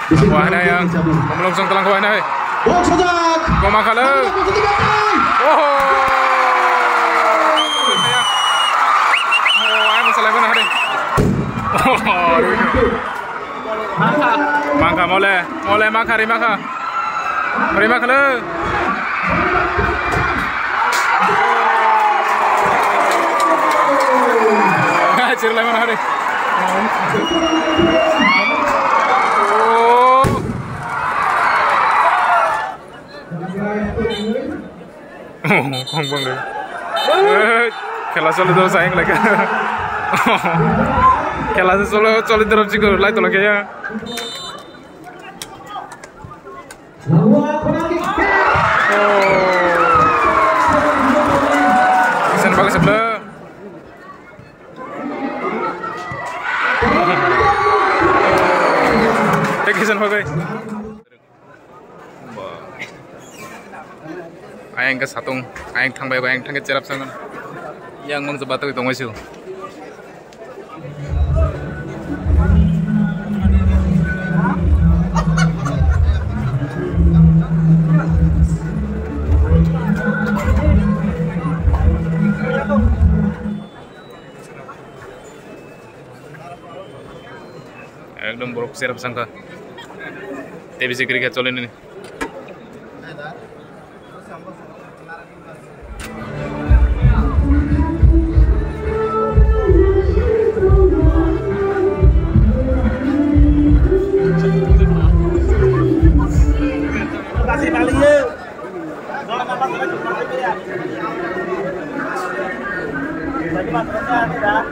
Wah na yang melungsung telang kuah na. Kau makan le. Oh. Oh, ay masalah mana hari? Oh, mangka mole maka rima ka le. Cerita mana hari? Không vâng được. Khela solo do sayang lagi. Khela solo terus juga lai tolong ya. Sen bagus sebelah. Kisan हो गए ayang ke satung ayang thangbai ayang thangke cerap sangan yang mong jebatu itu ngasiu ekdom borok cerap sangka TBC cricket চলেন ini. Kasih balik ya. Jangan apa lagi ya. Bagi maksudnya tidak.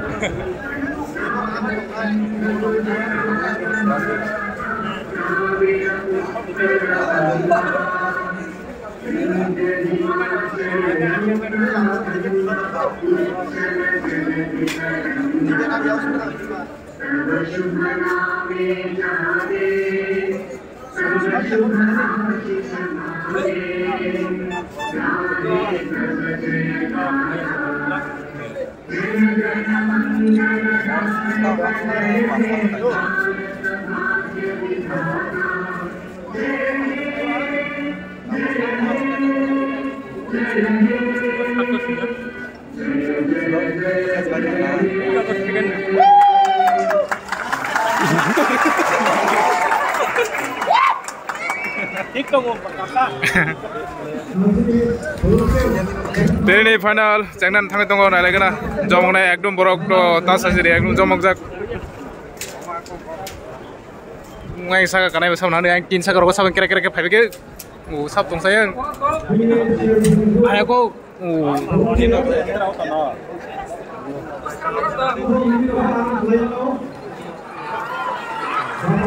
Ini final jangan tangan tunggu naik lagi na jomong naik ekdom borok to tas aja deh ekdom jomong jak ngai saga karena besar nanti yang kin saga rokok saban kira-kira kayak ke sab tong sayang ayahku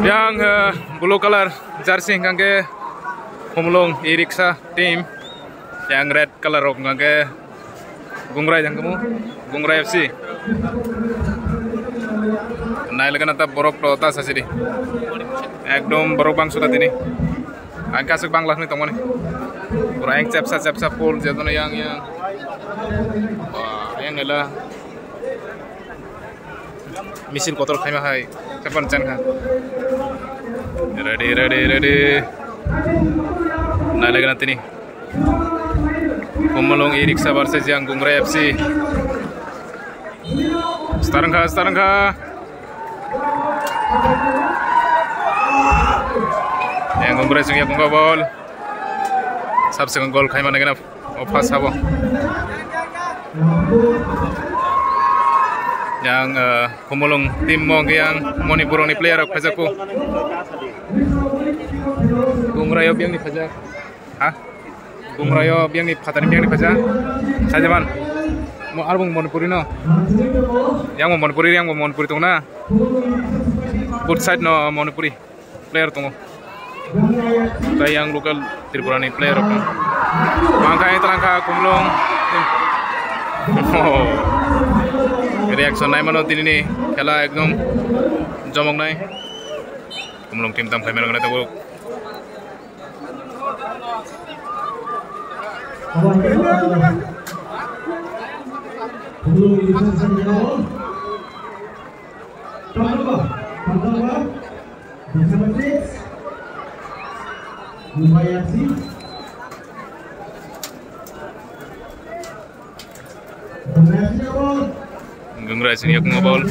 yang blue color jersey kangge Pemulung e-rickshaw team yang red color rok ngake Gungrai yang kamu Gungrai FC naik lagi nanti borok to tas asli ekdom borok bang sudah ini angka suk banglah nih teman nih orang cepsa full jatuh yang wah yang adalah misil kotor kayaknya hai kapan kan ready naik lagi nanti nih Pemulung e-rickshaw versus yang Gungrai FC sekarang kah yang Gungrai sungai Gungga ball subsequent goal kayak mana kena opas apa yang Pemulung tim Mong yang Manipur ni player aku Gungrai yang ni pajak Gungrai yang ni patani yang ni pajak saja man mau album Manipuri no yang mau Manipuri tu na both side no Manipuri player tu kayak yang lokal Tripura ni player apa makanya terangka Pemulung reaction naik mana ini kela ekdom jomong naik Pemulung tim tam kamera kena tahu Gengrai sini aku ngobol.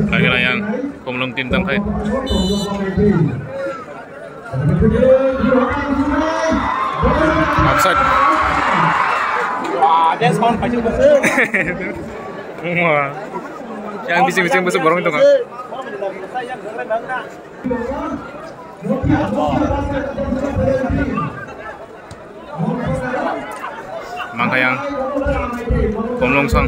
Lagi yang pemulung tim tangkai. Offside. Wah, dia sound pasti besar. Wah. Yang bising-bising besar borong itu kan. Mangka yang pemulung sang.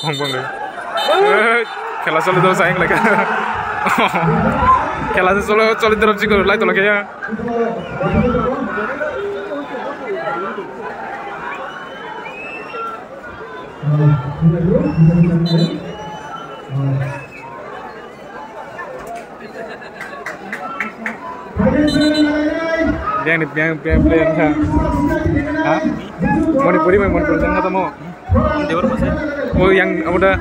Kongbong deh. Kela solo tuh sayang lagi. Kela solo terus juga lagi tuh lagi ya. Yang player kan? Hah? Manipuri jangan ketemu. Dia baru masih. Oh yang udah.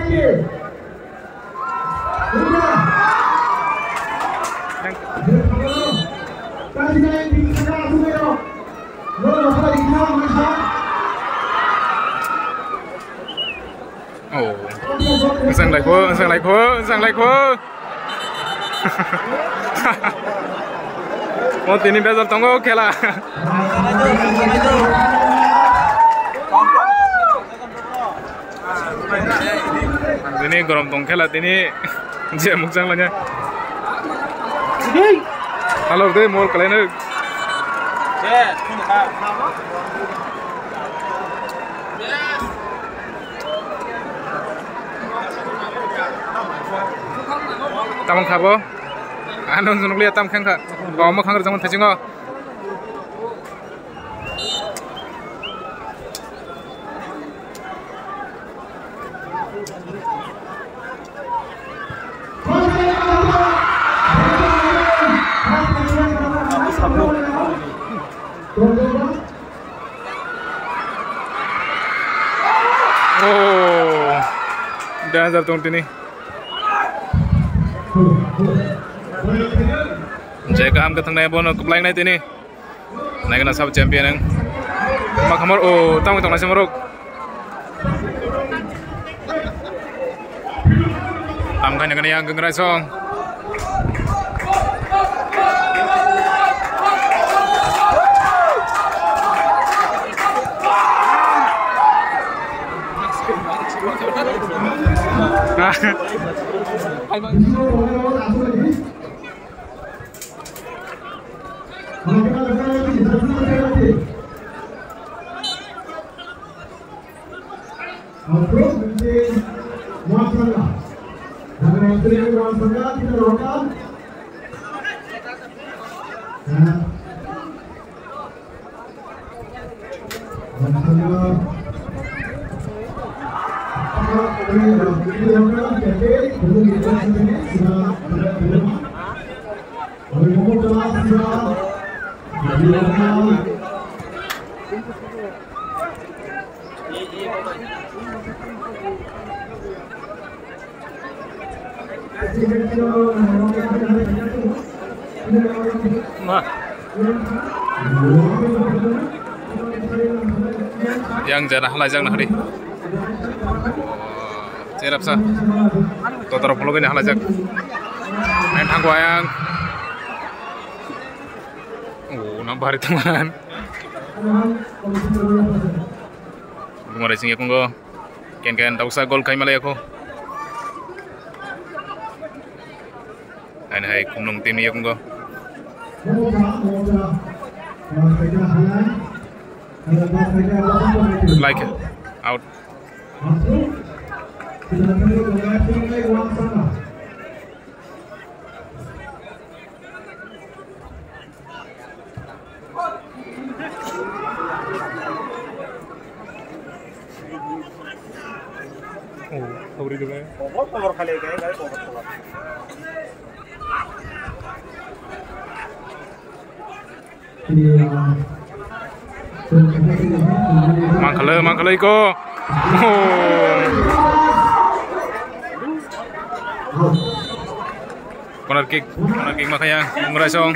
Oh, sang like ho. Oh, ini biasa tunggu kela. Ini gorom tong kela ini dia muksang lanya. Halo deh, mau kalian? Tamang kabo, anu sunuk lihat tam kang kak, bawa mau kang kerjaan tadi nggak? Oh, dah jatuh ini. Jika ham ketang naik bono keplain naik ini, naik kena sub champion yang makamor. Oh, tamu nasi maruk. Tamkan yang yang gengrai song. Yang jarah halajang nak hari. Cerap sa. Totor puluh ini halajang. Main hangguayang. Oh, nambah hari teman. Bunga racing aku go. Ken tak usah gol kai malay aku. Ini hai kumnong tim ni aku go. Like it. Out. Power itu lah. Power kali kayak power. Mangkala iko. Corner kick makanya ngerasong.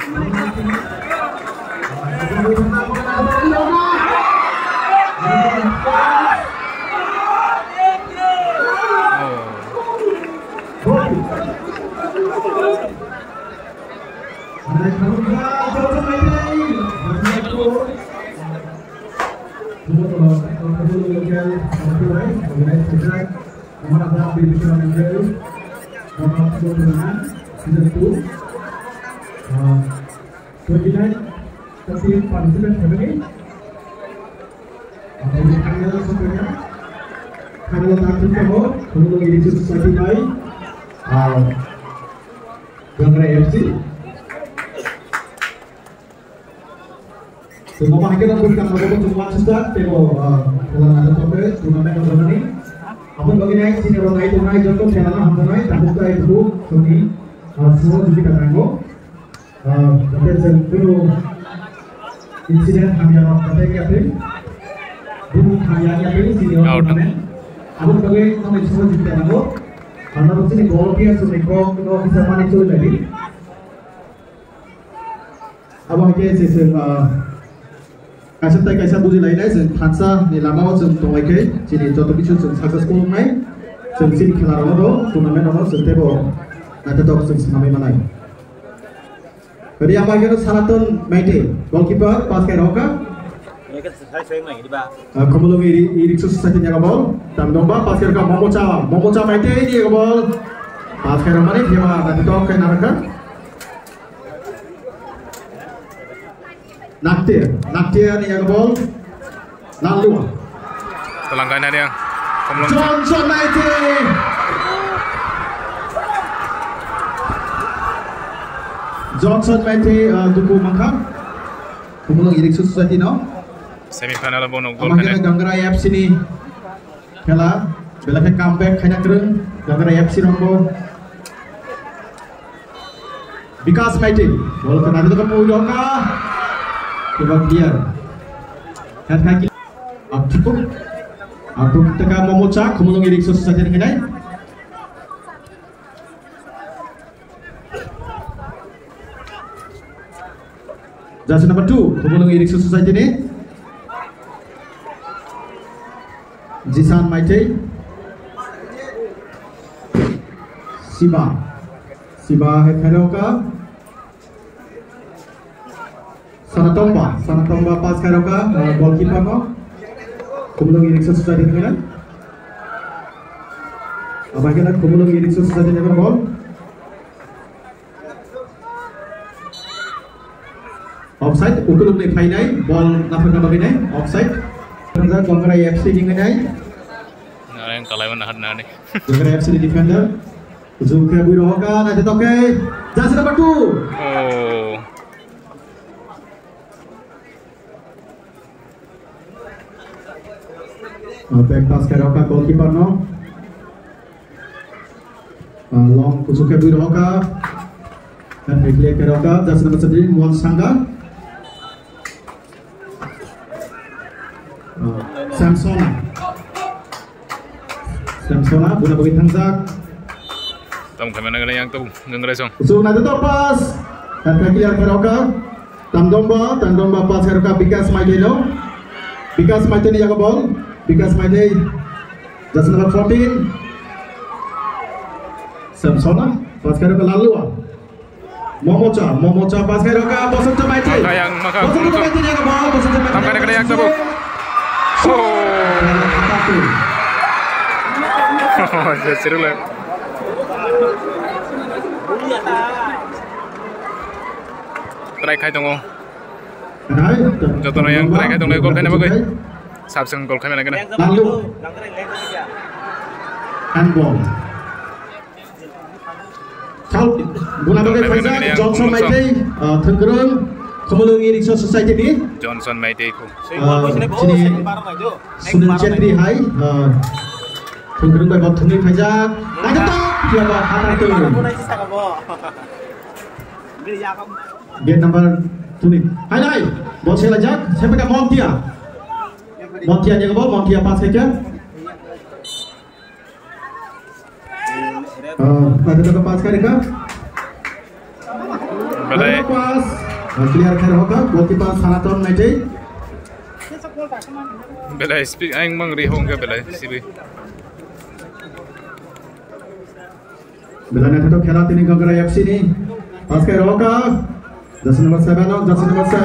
Semua kita berikan beberapa cuma susah, pero dalam ada topik turnamen orang ini, apa bagi naik sini orang itu naik jatuh jalan apa naik, tapi kita itu sini semua jadi katanggo, tapi sebelum insiden kami yang kata kita, dulu kami yang sini orang turnamen, apa bagi kami semua jadi katanggo, karena sini gol dia sini kok bisa main itu lagi, apa kita sih kaisa buji lainnya जों फांसा नि लामायाव जों दंबायखै जेरै जत किछु जों साक्सेसफुल नाय जों सिनि खेलायाव दं टुर्नामेन्टआव जों तेबो नाथाय जों सामै मानाय बे आमागेनो सानातन माइटे गलकीपर पास केरोका Mereka saya main di bawah. Kemudian Iriksu Society nya gol Tamdomba pas keroka Momocha maite ini gol pas keroka ni dia nanti tok ke naraka Naktir ni yang bol lalu Telangkainan dia Johnson Maite Duku Mangkang kemudian Iriksu Society no semifinal bono gol Amangnya Ganggara FC ni kela belakang comeback kena kereng Ganggara FC rombo Vikas Maite gol kena itu kamu yoga coba dia head kaki Abdul teka Momocha kemudian Iriksu Society ni kenai jersey number 2 kemudian Iriksu Society ni Jisan Maite Siba head Karoka Sanatomba pas Karoka goalkeeper no kemudian Iriksu Society dengan abangnya kemudian Iriksu Society dengan gol offside ukulum ni final ball nampaknya begini offside Ganggara FC dengan yang kalaiwan nahan nih Ganggara FC defender ujung ke Wirohoka nanti toke jersey number 2 back pass Karoka goalkeeper no long ujung ke Wirohoka dan replay Karoka jersey number 3 Muan Sangga Samsona guna bagi Tanzak Tam kemana yang tu ngeresong so nanti pas dan kaki yang Karoka Tamdomba pas Karoka Vikas Maite ni jaga ball Vikas Maite jersey number 14 Samsona pas Karoka lalu Momocha pas Karoka Bosun Maite yang maka Bosun Maite jaga ball Bosun Maite Oh, seru lah. Try khai tongo. Jotono yang try khai tongo gol khai na bagai. Sabseng gol khai mana kena. Lalu handball. Kau guna bagai Faizal Johnson Maitei Tenggerang Kemelungi Riksha Society ni. Johnson Maitei ku. Sini Sunil Chetri hai Tenggerang bagai Tenggerang Faizal. Ada tak? Siapa kata itu? Gate number 2 ni. Hai. Ball saya lajak. Siapa kat Montia? Montia jaga ball. Montia pass saja. Ada tak pass kah dekat? Belai. Pass. Clear kah hoka? Goalkeeper Sanaton Maitei. Belai speak aing mang rihong ke belai sibi. Belai nanti tu खेला तीन गंगरा FC ni. Pass kah hoka? Jersey number 7 no, jersey number 7.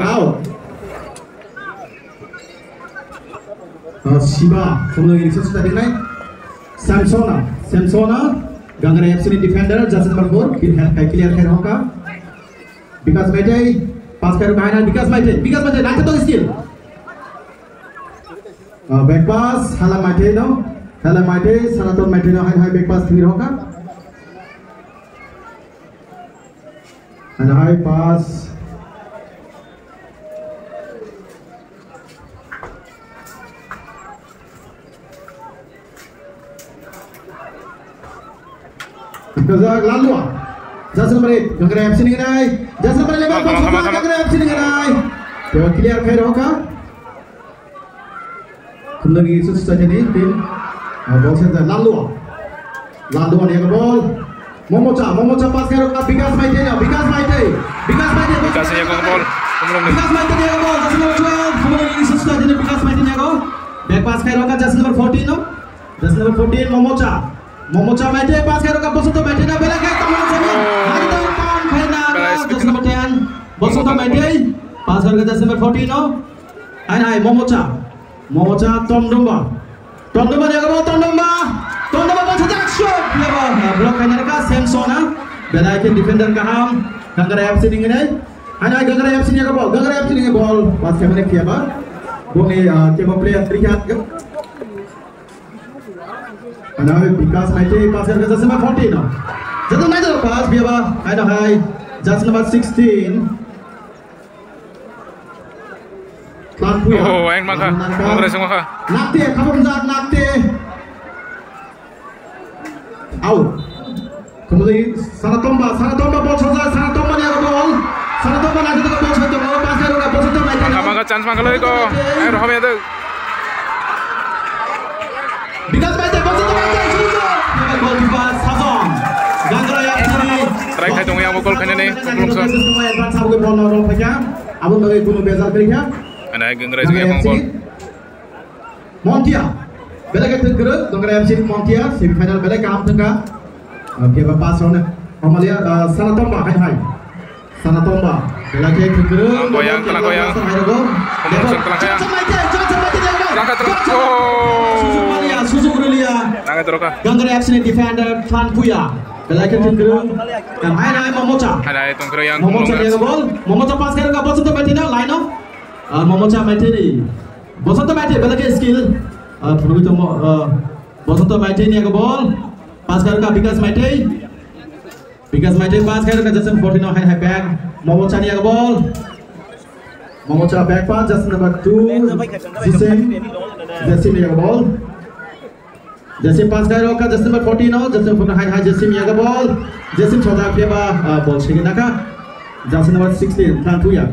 Out. Shiba, kemudian ini sudah dengar. Samsona, Gangara FC ni defender, jersey number 4. Clear kah hoka? Vikas Maitei, pass kah behind. Vikas Maitei, nanti tu skill. Back pass, Hala Maitei no, Sanaton Maitei no, high back pass clear hoka. And high pass. Kazak Lalua. Jersey number 8. Gangara FC ni kenai. Jersey number 11. Gangara FC ni kenai. Coba clear kah hoka? Kemudian isu saja ni tim. Ball saya Lalua ni yang ball. Momocha pass kah hoka? Vikas Maitei. Vikas yang ball. Vikas Maitei yang ball. Jersey number 12. Kemudian isu saja ni Vikas Maitei yang ball. Back pass kah hoka? Jersey number 14 no. Jersey number 14 Momocha Maitei pass kah hoka? Bosoto Maitei na bela kah tamu saja. Hari tu pan kena. Jersey number 10 Bosoto Maitei pass kah hoka jersey number 14 no. Hai Momocha Tomdomba ni agak ball Tomdomba ball saja shot block kena dekat Samsona bela kah defender kaham Gangara FC ni kenai. Hai Gangara FC ni agak ball pass kah mana kia ba? Boleh kemo player terikat ke? Hai Vikas Maitei pass kah jersey number 14 no. Jersey number pass biar ba? Hai jersey number 16. Oh, aing maka. Mangre semua kah? Nakte, kamu zat nakte. Out. Kemudian Sanatomba ball saja. Sanatomba ni agak ball. Sanatomba nanti tu ball saja. Pass kah hoka? Ball saja Maitei. Maka chance mangkal lagi ko. Air home itu. Vikas Maitei ball saja Maitei. Gol kipas Hazon. Gangara FC. Try khai tongo yang gol khai ni. Belum so. Advance aku ball norong saja. Abang bagi gunu bezal kerja. Ana Gangara juga yang gol. Montia. Bela ke Tenggerang, Gangara FC Montia semifinal bela ke ham tengah. Okey, pass on. Amalia Sanatomba hai. Sanatomba. Bela ke Tenggerang. Goyang. Johnson kelangkayang. Langkah terus. Suzugulia. Langkah terus kah? Gangara FC defender Tlanpuya. Bela ke Tenggerang. Dan hai Momocha. Hai Tenggerang yang. Momocha dia ball. Momocha pass kah ball sentuh betina line no. Momocha Maitei. Bosoto Maitei bela ke skill. Through to Bosoto Maitei ni agak ball. Pass kah Vikas Maitei. Pass kah jersey 14 high back. Momocha ni agak ball. Momocha back pass jersey number 2. Jersey ni agak ball. Jersey pass kah jersey number 14 jersey 14 high jersey ni agak ball. Jersey choda ke ball sikit nak. Jersey number 16 Tlanpuya.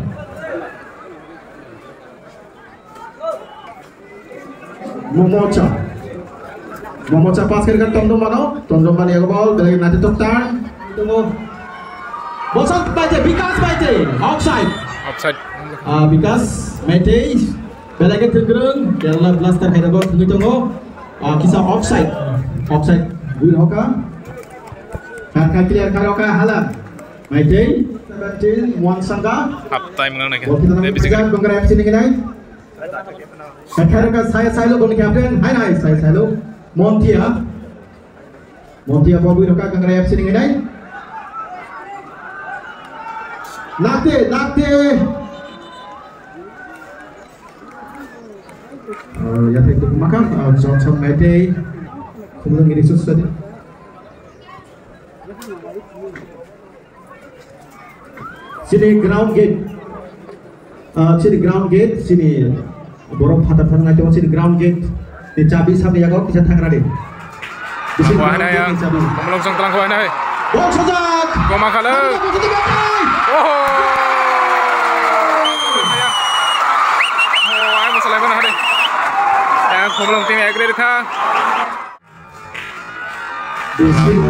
Momocha pass kah Tomdomba ni agak ball. Bela nanti tukar. Tunggu. Bosan Maitei, Vikas Maitei. Offside. Vikas Maitei. Bela ke Tenggerang. Kerana blaster hai ball. Tunggu. Kisah offside. Gul hoka. Kah clear kah hoka Hala. Maitei 17 Wan Sangka. Half time mengenai. Gangara FC ni kenai. Khairaka saya lo gol captain. Hai saya lo. Montia ball roka Gangra FC ni ngai. Nakte. Ya itu makam Johnson Mate kemudian ini susah dia. Sini ground gate sini borok hatan ngai tu sini ground gate di cabi sampai yang kau bisa tangan ada. Wah na yang melangsung telang wah na. Gol sojak. Gol makala. Oh. Ay masalah mana hari. Yang kumulong tim agreed kah?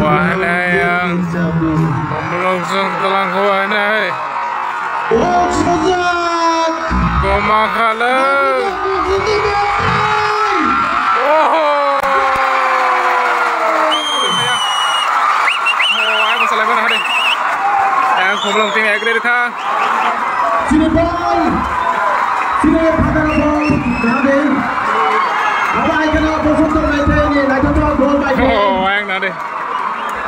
Wah na yang melangsung telang wah na. Gol sojak. Gol makala. Oh. Kumulong tim agreed kah? Sini ball. Sini pakai ball. Nanti. Apa yang kena posisi ni? Nak coba gol baik. Oh, yang nanti.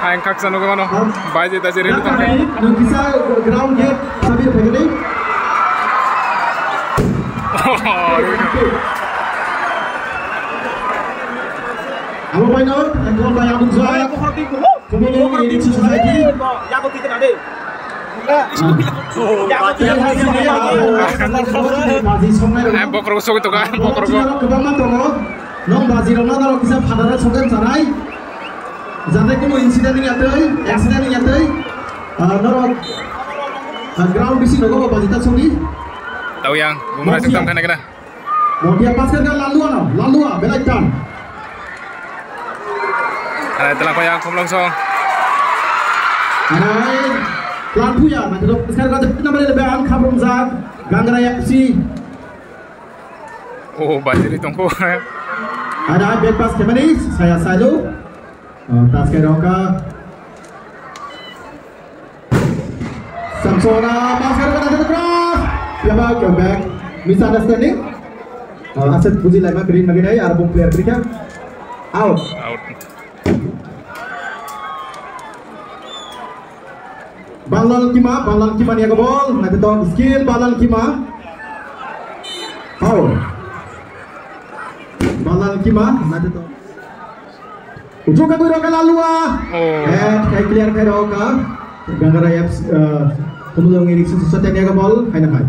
Yang kaksan juga mana? Baik je tajir itu tak. Nak kisah ground gate sambil pergi. Apa main out? Gol baik Abdul Zahid. Kemudian ini susah lagi. Yang kau tidak ada. Bokrok sok itu kan, bokrok. Kebangan tolong, nong bazi rona kalau kisah padara sokan sarai, jangan kamu insiden ini atai, accident ini atai, noro ground bisi nogo bazi tak soni. Tahu yang, bumra sekam kan kena. Mau dia paskan kan lalu belakang. Ada telah kau yang kumulong song. Lampu ya, nanti sekarang kita namanya lebih an kabum zat, Gangra FC. Oh, banjir itu kau. Ada back pass ke mana? Saya Salo. Pass ke Roka. Samsona, pass ke Roka nanti cross. Ya back. Misunderstanding. Aset puji lama green lagi nih, arbum player berikut. Out. Balan kima ni agak nanti tahu skill balan kima. Foul. Balan kima nanti tahu. Ujung ke Roka lalu kayak clear ke Roka. Gangra FC kemudian ini sesuatu ni agak hai nak.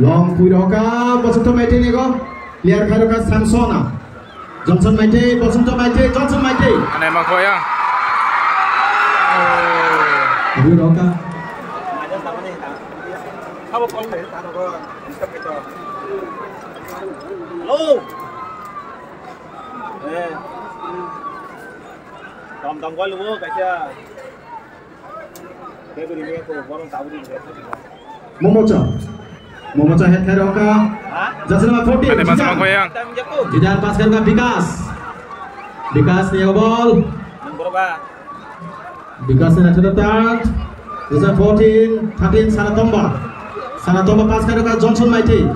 Long Roka bosot mate ni agak clear ke Roka Samsona. Johnson mate Johnson mate. Ane emang kau ya. Abu Roka. Apa kau ni? Tahu kau stop itu. Hello. Dom kau lu kaca. Kau ni aku orang tahu ni. Momocha head ke Roka. Jason nama 14. Ada masa kau yang. Jidan pass ke Vikas ni ball. Berapa? Because in a third, this is 14, 13, Sanatomba pass ke Johnson Mighty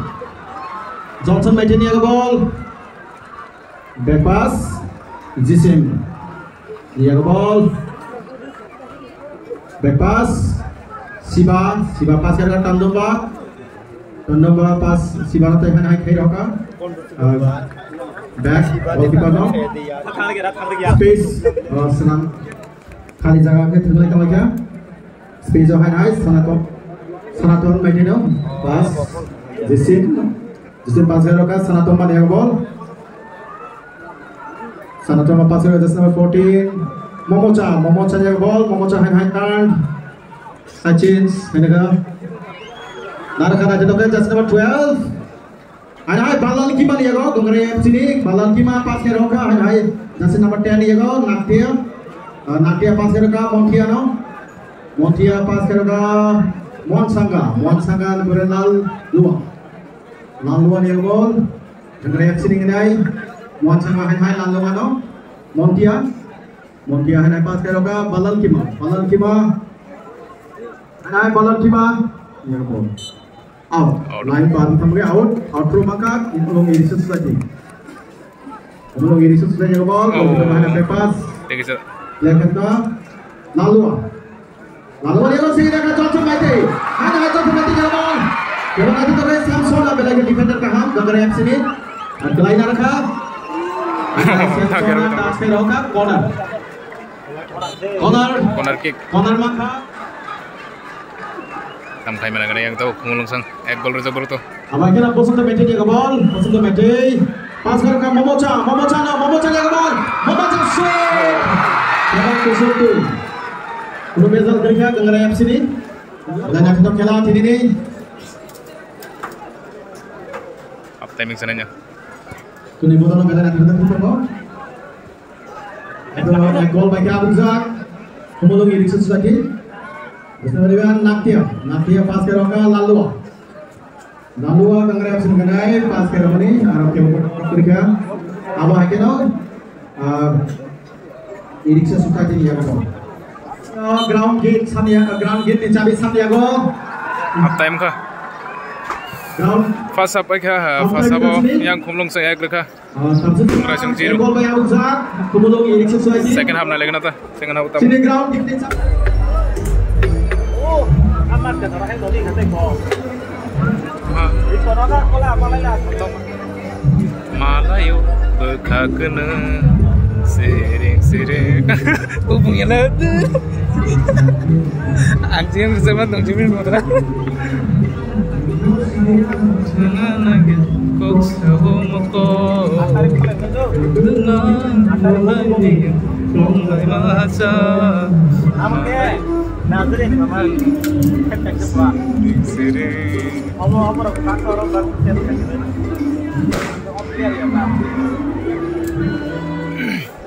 ni ball. Back pass, Jisim. Ni ball. Back pass, Siba pass ke Tandomba pass Siba nanti hai Roka. Back, goalkeeper now. Space, senang. Kali jaga ke terlalu lama aja. Space of high Sanaton main no. Pass. Jisim pass ke Roka. Sanaton mana yang ball? Sanaton pass ke just number 14. Momocha yang ball. Momocha high turn. Sachins hendak. Narakan aja dokter just number 12. Ada balan kima ni ago. Gangra FC ni balan kima pass ke Roka. Ada just number 10 ni ago. Natia pass ke Roka. Montia pass ke Roka. Monsanga number Lal Lua ni gol. Gangra FC ni ngai. Monsanga hai Lal Lua no. Montia hai pass ke Roka. Balan kima. Ada balan kima. Ni gol. out. Line baru sampai out throw maka Umulong Irikson lagi. Umulong Irikson sudah jaga ball, kita bahas bebas. Lihat kita, Lalua dia masih akan cocok mati. Hanya cocok mati jaga ball. Kalau nanti terus Samson lah lagi defender kaham, gambar yang sini. Kelainan raka. Corner kick. Corner maka. Tamkai mana kena yang tahu Umulong sang gol rezak baru tu. Abang kira bosan tu mati jaga ball, bosan tu mati. Pas kerana Momocha jaga ball. Momocha shoot. Dapat kusut tu. Belum bezal kerja gambar yang sini. Dan yang kita kela ini ni. Up timing sananya. Kuni bodoh nak ada kita pun kau. Itu gol bagi Abu Zak. Umulong Irikson lagi. Kemudian Naktia pas kerana Lalua kangre option kenai pas kerana ni Arab kerja Abah kena Irikson suka jadi yang apa? Ground gate ni cabi Santiago. Up time kah? Fast up kah? Fast up yang Umulong sang kah? Racing zero. Gol bagi Abu Zak. Umulong Irikson lagi. Second half na lagi nata. Second half utama. Sini ground gate ni cabi. Amat kan orang yang nolih nanti kau. Itu orang kan kola Malaya. Malayo berkagena sering hubungnya lada. Anjing bersama dong Jimin motor. Kok sahumko dengan lagi mulai masa. Oke. Nah, tu ni memang ketek semua. Sering. Apa orang baru ketek gitu. Oke ya pak.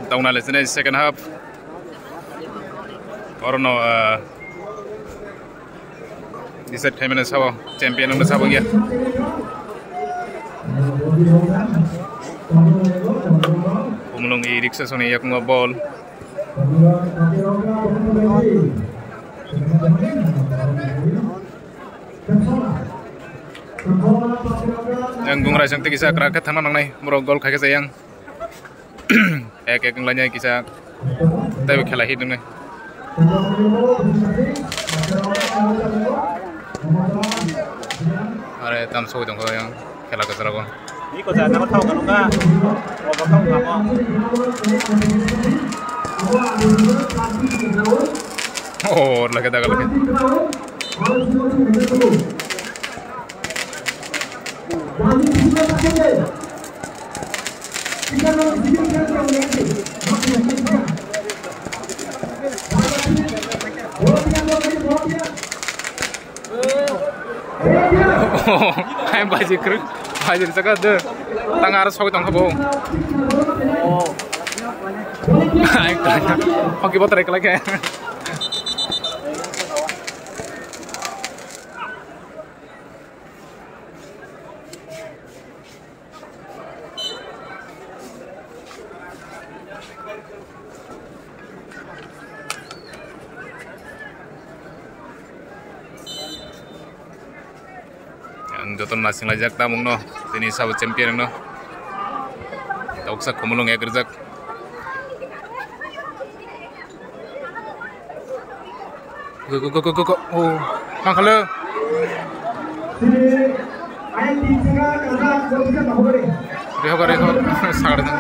Tahu nak lesson second half. Orang no di set kami nak sahaja champion nak sahaja dia. Umulong Irikson soni yak ngah ball. Yang gung racing tu kisah kerakat tanah nang nai merogol kaki sayang. Ek lainnya kisah tapi kela hidup nai. Ada tam so dong yang kela keseragon. Ini kau jangan nama tahu kan enggak? Oh bakal kamu. Oh, lagi dah lagi. Oh, kayak baju kerut, baju sekat deh. Tangan harus pakai tongkat bohong. Oh, pakai botol lagi. Joton nasing lajak tamung no, sini sahabat champion no. Tauksak Umulong ya kerjak. Go. Oh, mangkala. Reho, sangat.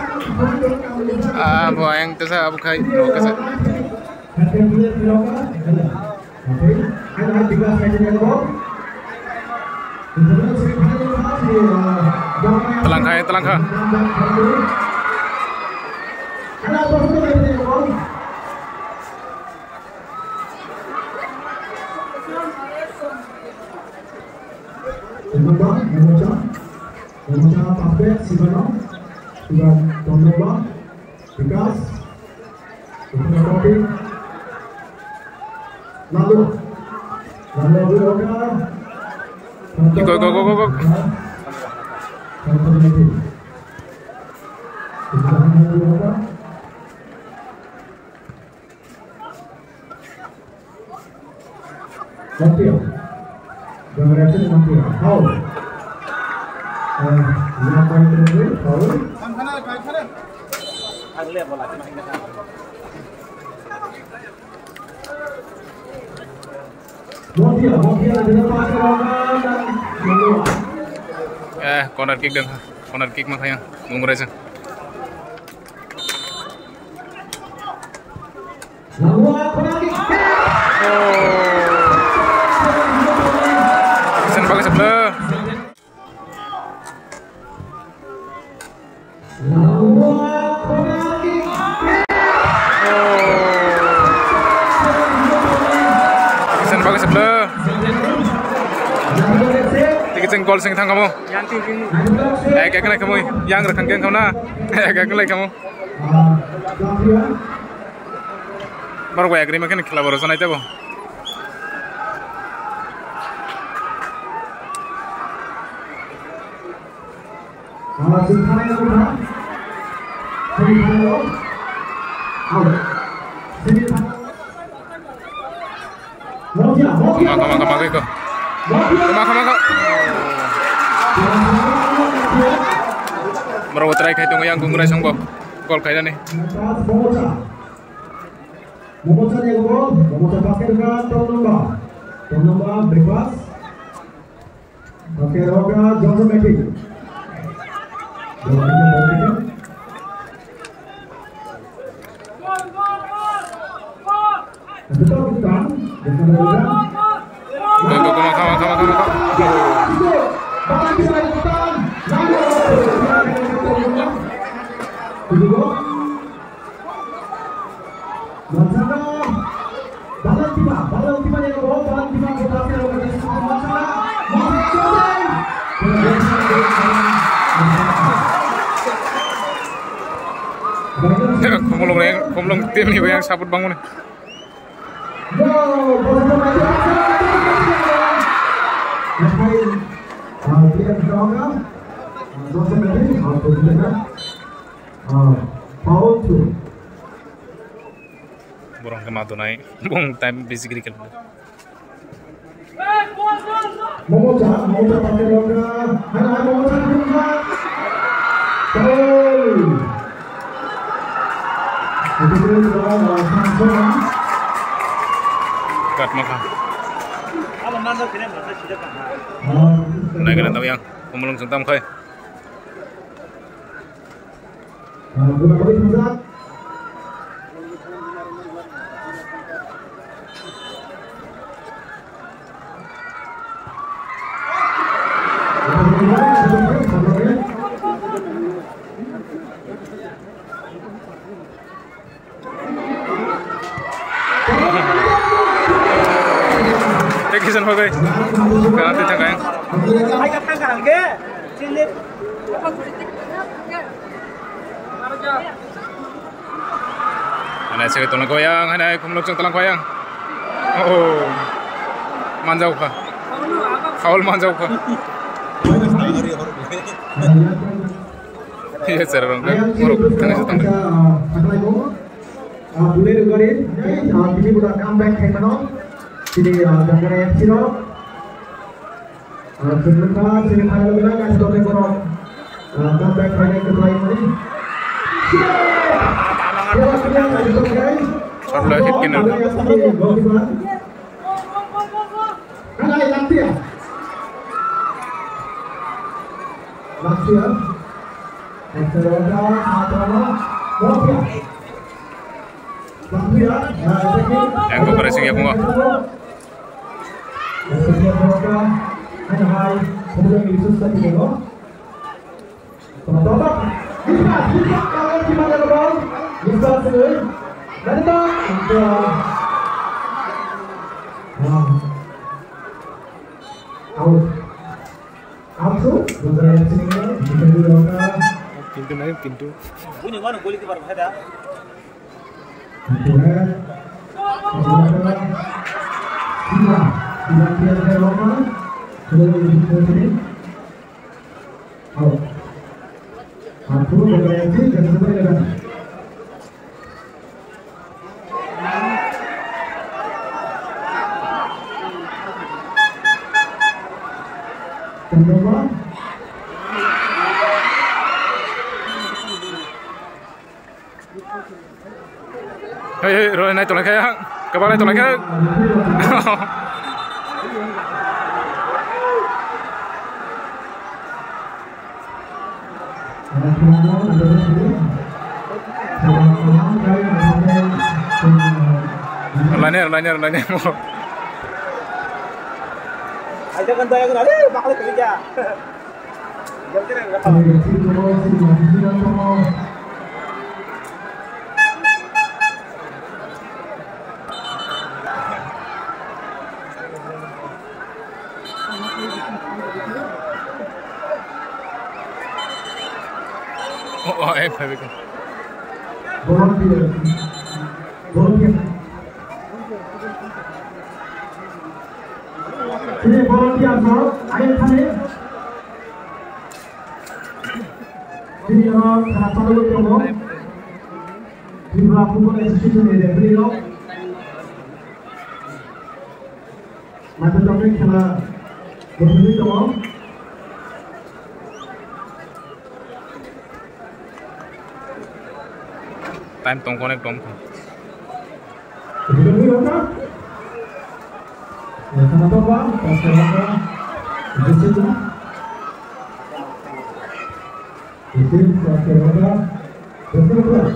Bayang tu saya abu kai, oke sah. Telangka. Memocha Pape Sibano sudah Domba Vikas sudah Kopi lalu Go. Generasi mati. Foul. Lima poin terus. Foul. Montiel dengan pakai dan corner kick dan corner kick makanya nunggu aja. Sen pakai sebelah. Sen pakai sebelah. Tikit gol sing thang kamu. Kayak kena kamu, yang rekan kamu na. Kayak kena kamu. Baru gue agree makin kelab urusan aja bu. Kemang kok. Merawat try kayak yang gunggurai sang bob. Gol kayak nih. Momocha yang gol, Momocha pakai dengan Tom Nomba breakfast. Pakai roga Johnson Matic. Betul bukan? Kumulong tim nih yang sabut bangun nih. Burung kematu naik, bung time busy kiri kan. Momocha pakai roga, Momocha kat makan. Naik kan tahu yang pemulung sentam kai. Kisan bagai, karena tidak kaya. Ayat tanggal ke, cilik. Anak saya tulang goyang, anak kumlok tulang goyang. Oh, manjau kah? Kaul manjau kah? Iya, cerong kan, muruk tengah setang. Boleh dengerin, ini udah comeback Hemano. Jadi jangan siro. Sebentar, sini final bilang kan sudah berkorong. Comeback final kedua ini. Sudah hit kena. Mana nanti ya? Laksya. Eksteroda, Matrono, Mofia. Yang gue berhasil ya bunga. Pintu naik pintu. Bunyi mana kulit di bawah ada? Hei, rồi này tụi này kia, các bạn này tụi này kia. Lainnya. Ayo kan saya kenal, bakal kerja. Jangan kira nggak tahu. Oh, phải biết. Ini volunteer bro, ayo sini. Ini orang kenapa lu promo? Di melakukan execution ini dari lo. Mata topik kena berbunyi promo. Time tong connect tom. Sama toba, pasal itu saja. Itu pasal betul.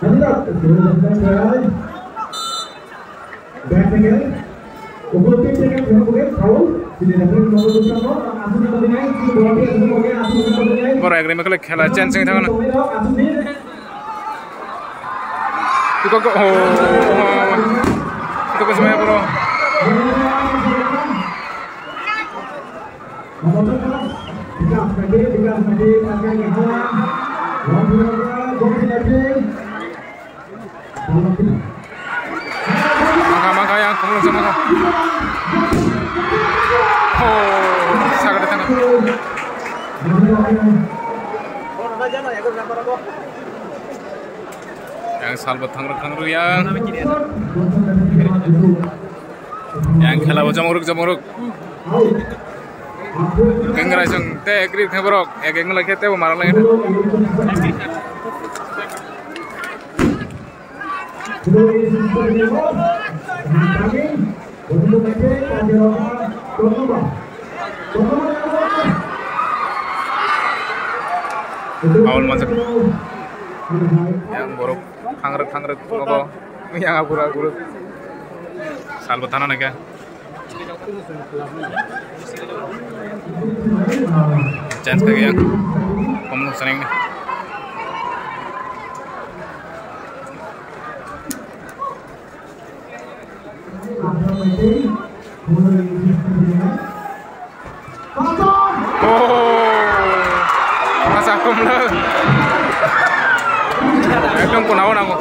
Anda sudah selesai. Baiknya, umur kita yang berapa tahu? Tidak ada yang mau beritahu. Asal kita dengar, boleh kita dengar. Asal kita dengar. Baru agreement kalau खेला chance yang थांगोन. Itu kok itu kok semuanya bro. Maka yang kumulong sama ka. Oh, sagad tanga. Yang salbat thangruk yang khela bo jamuruk kengra jong te ekri khaborok ekeng la khete bo marang la eta awal masuk yang borok thangruk ngobo yang agura salbat thana naga chance ka gaya pemulung seneng nih oh masa kumla ekdom kunaon aku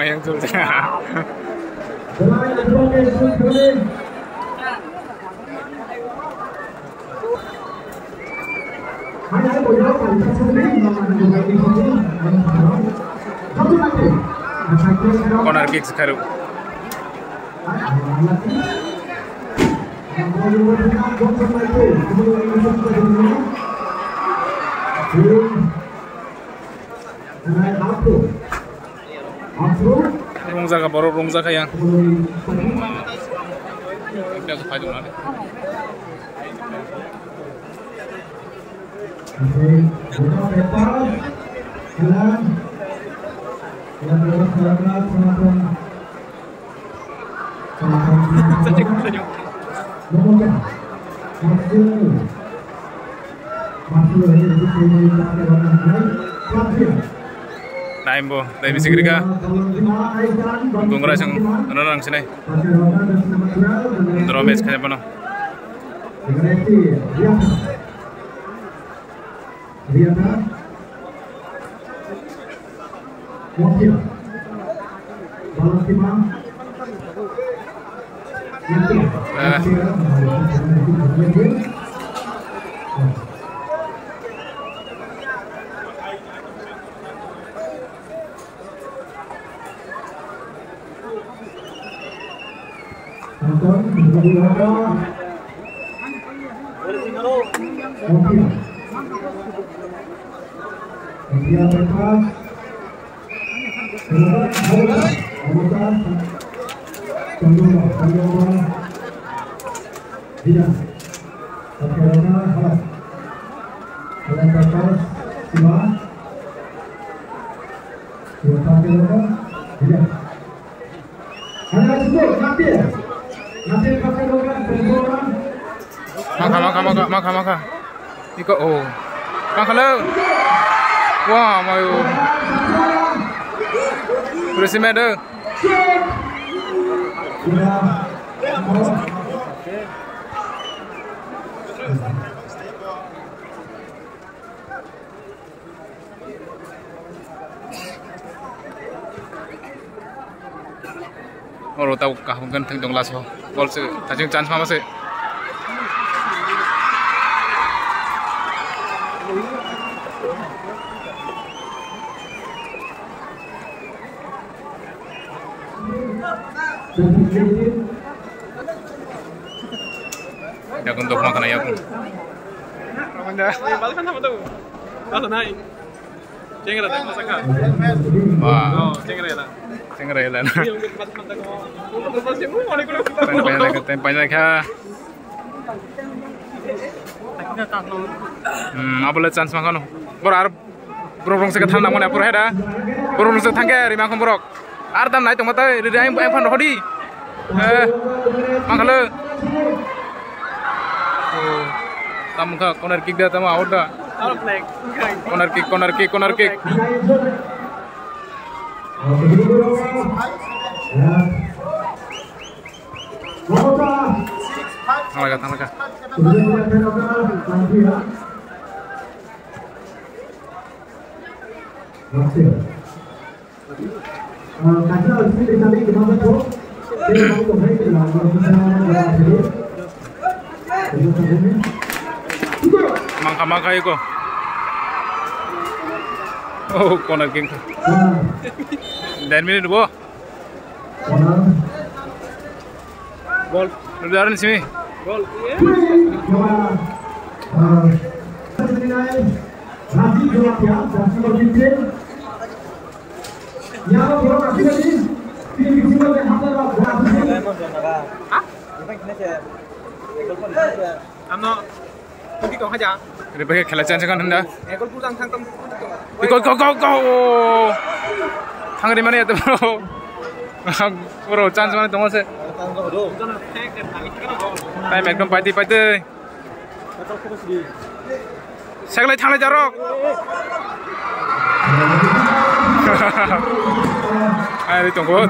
yang sulit. Corner kick sekarang. Rongzaka baru rongzaka yang udah kepadu nanti. Naimbo, dari bisik rika, gungguras yang orang sini, dromets kayak apa no? Anton, Bukadilaka, India Prakash, Amata, Chandra, Vida, Satyarana, Halat, Alam Prakash, Siva, Satyarana, Vida. Ada cukup, nanti pakai logan, penjualan. Maka. Iko oh. Maka lo. Wah, mayu. Bersih mede. Orang tahu kah mungkin tengdong laso. Gol se, tajung chance mama se. Ya untuk makan ayam. Ramanda, balik kan apa tuh? Kalau naik, cengkera tak masak kan? Wah, Oh, cengkera lah. cengkera ya lah. Iya, mungkin mantap kok. Terus sih, mau nih Tempanya kah? Apa le chance makan? Borar, borong sekat thang namun apur heda. Borong sekat thang ke rima kom borok. Ar tam naik tong mata, rida em fan rohdi. Makan le. Tam ka corner kick dah tam out dah. Corner kick. Thang. Mangka iko. Oh, corner kick. 10 minit bo. Gol. Udaran sini. Gol. Amno, pergi kau aja. Ini pakai खेला chance kan hendak. Gol pulang tang tam. Go. Hang di mana ya tuh bro? Bro, chance mana tuh masih? Time ekdom pati. Segalanya thang le jarok. Ayo tunggu.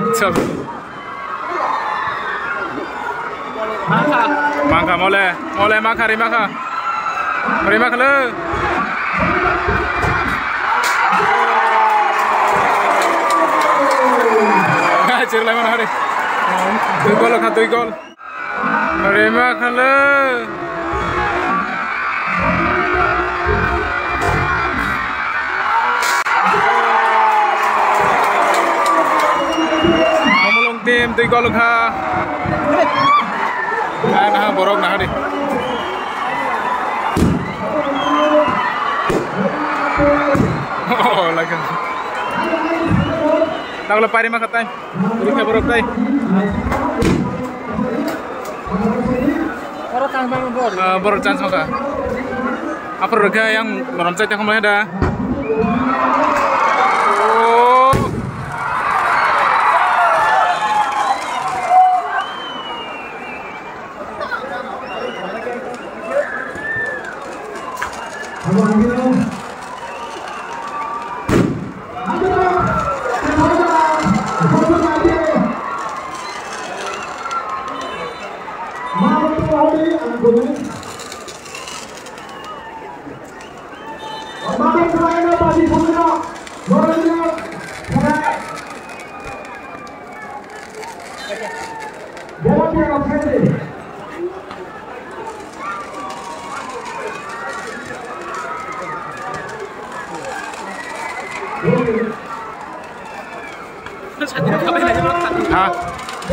Mangka mole maka. Rima le. Hajar lagi mana hari? 2 gol kan 2 gol. Rima le. Ngomong tim 2 gol ka. Nah borok nah hari. Oh lagi. Tak boleh pari makan time. Buruknya borok tay. Borok chance maka. Apa rega yang meroncet yang kemarin dah. Oh.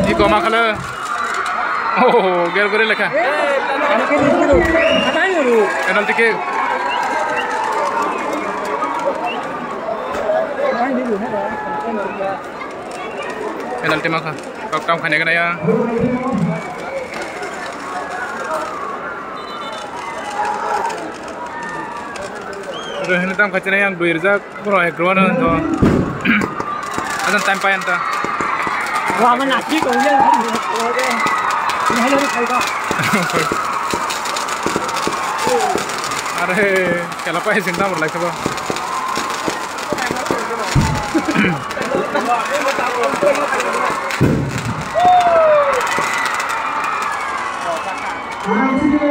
Iko makale Oh, gel gore lekha. Penalty kick. Penalty maka. Kau kam khane kana ya. Rohin tam khachne yang duirja pro ekron to. Adan time pa anta. Wah, mana sih kau ni? Ini hello ni kau. Are kela pa cinta mur like ba.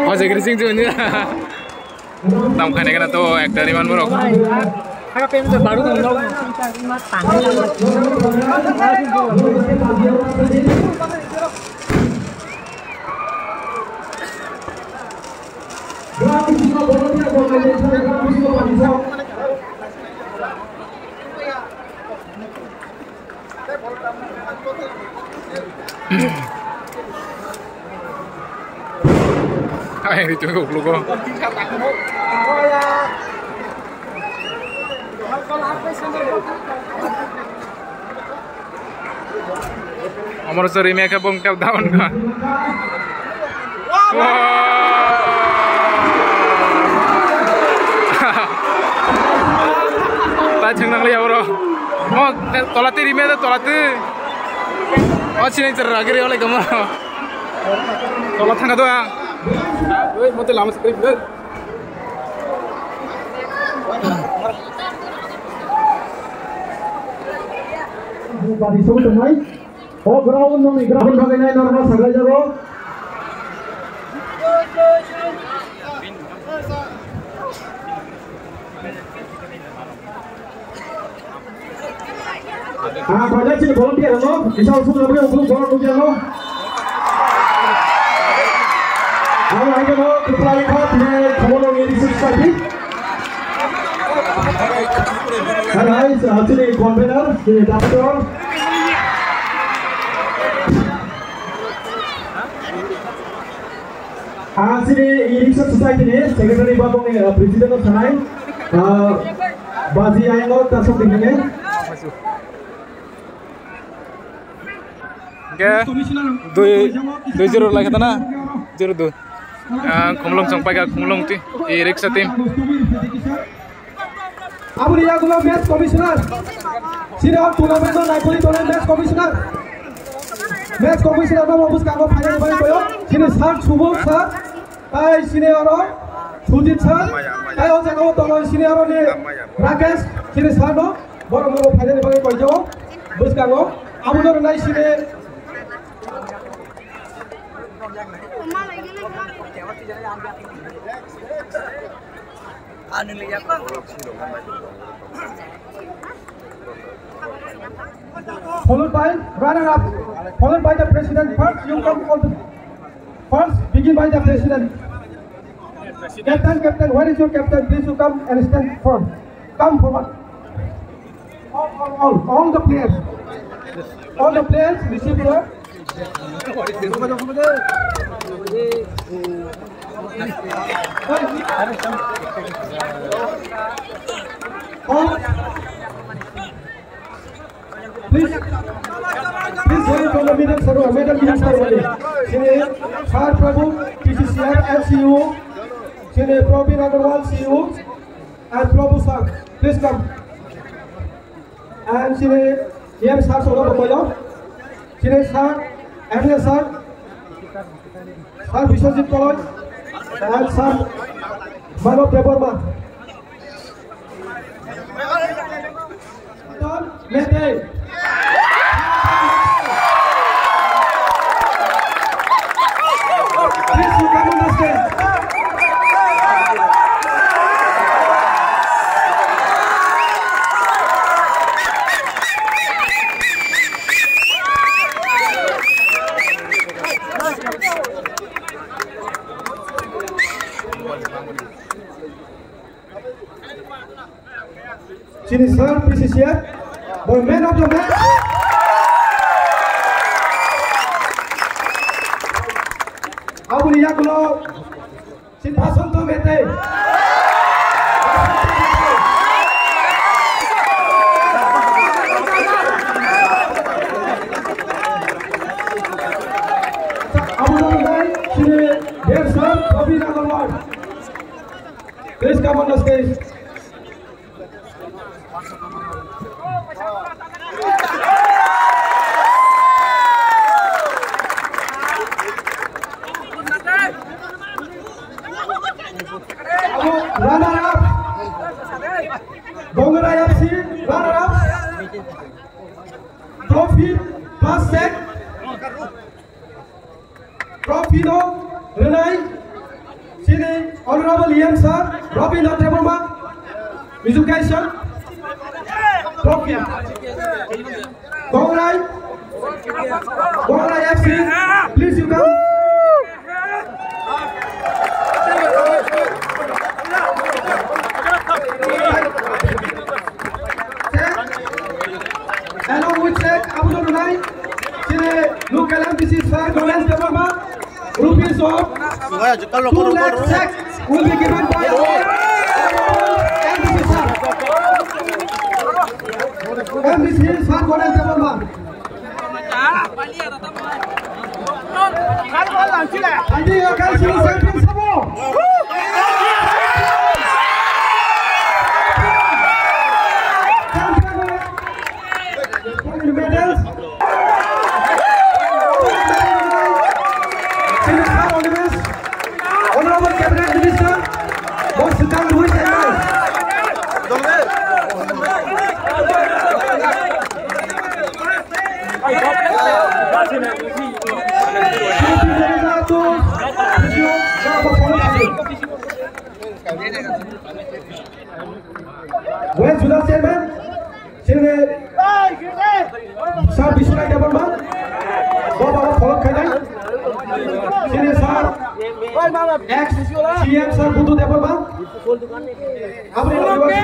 Oh, jadi sing tu ni. Tam khane kana to actor iman borok. Agak pengen tu baru kan logo. Ay, itu gua lupa. Amor sorry mereka bom cap down ka. Tajeng nang liya bro. Oh, tolati rime da tolati. Oh, sini ceragiri oleh kamu. Tolat thanga to ya. Oi, mote lama sekali bener. Badi so tumai. Oh, ground nang ground bagai nai normal sagai jago. Banyak sih volunteer lo. Bisa usung lagi untuk volunteer lo. Ayo lo, kepala ikut ni kamu ini sukses. Guys, actually convener, ini doctor. Actually, Irrigation Society ni secretary bapak ni president of Tanai. Bazi ayam lo tasuk tinggalnya. Okay, dua zero lagi tanah, 0-2. Kumlong sampai ke kumlong ti, Irrigation team. Abu Ria Gula Match Commissioner. Sira tournament no naikoli tournament match commissioner. Match commissioner no mobus kago final bani koyo. Sini sir Subho sir. Ai sini aro Sujit sir. Ai o jaga tono sini aro ni Rakesh. Sini sir no boro mobo final bani koyo. Bus kago. Abu no nai sini. Followed by runner-up, followed by the president. First, you come on. First, begin by the president. Captain, where is your captain? Please, you come and stand firm. Come forward. All the players. All the players receive your. Please join from the middle, sir. Middle minister only. Sini Sir Prabhu, PCCR, FCU. Sini Probin Agarwal, CU, and Prabhu sir. Please come. And sini here Sir Sola Bakoyo. Sini Sir, Adler sir. Sir Vishwajit College. And Sir Mano Deborma. Mete. Please you come on the stage. Sini Sir PCCR, the man of the match. abuni yakulo si Basanto Mete. Please come on the stage. Runner up. Bongrai FC, runner up. Trophy plus set. Trophy no, Renai. Sini Honorable Ian Sir, Robin Latremoma, Education, Trophy. Bongrai FC, please you come. Along with that, Abu Dhabi, sini local MPC Sir, Golden Development. Rupees of 2 lakh checks will be given by MPC Sir Golden Development. Andi akan sini champion semua. Champion medals. Honorable Cabinet Minister, Boss Sedang Louis Emmanuel. When sudah chairman, sini Sir Biswanath Development, bawa follow kailan, sini Sir ex CM Sir Butuh Development, Abri University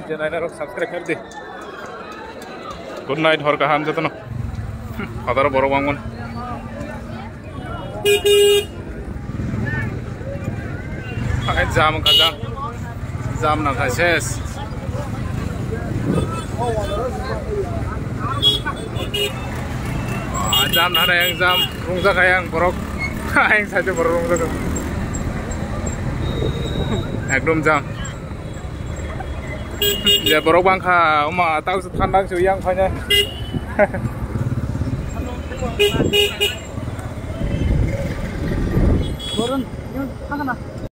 channel subscribe कर दे good night हर का हम जतन हजार बड़ बांगन जाम का जाम ना का शेष जाम ना yang जाम रंजा का yang borok yang saja borok रंजा एकदम जाम ya borok bangka uma tahu sekandang suyang fanya turun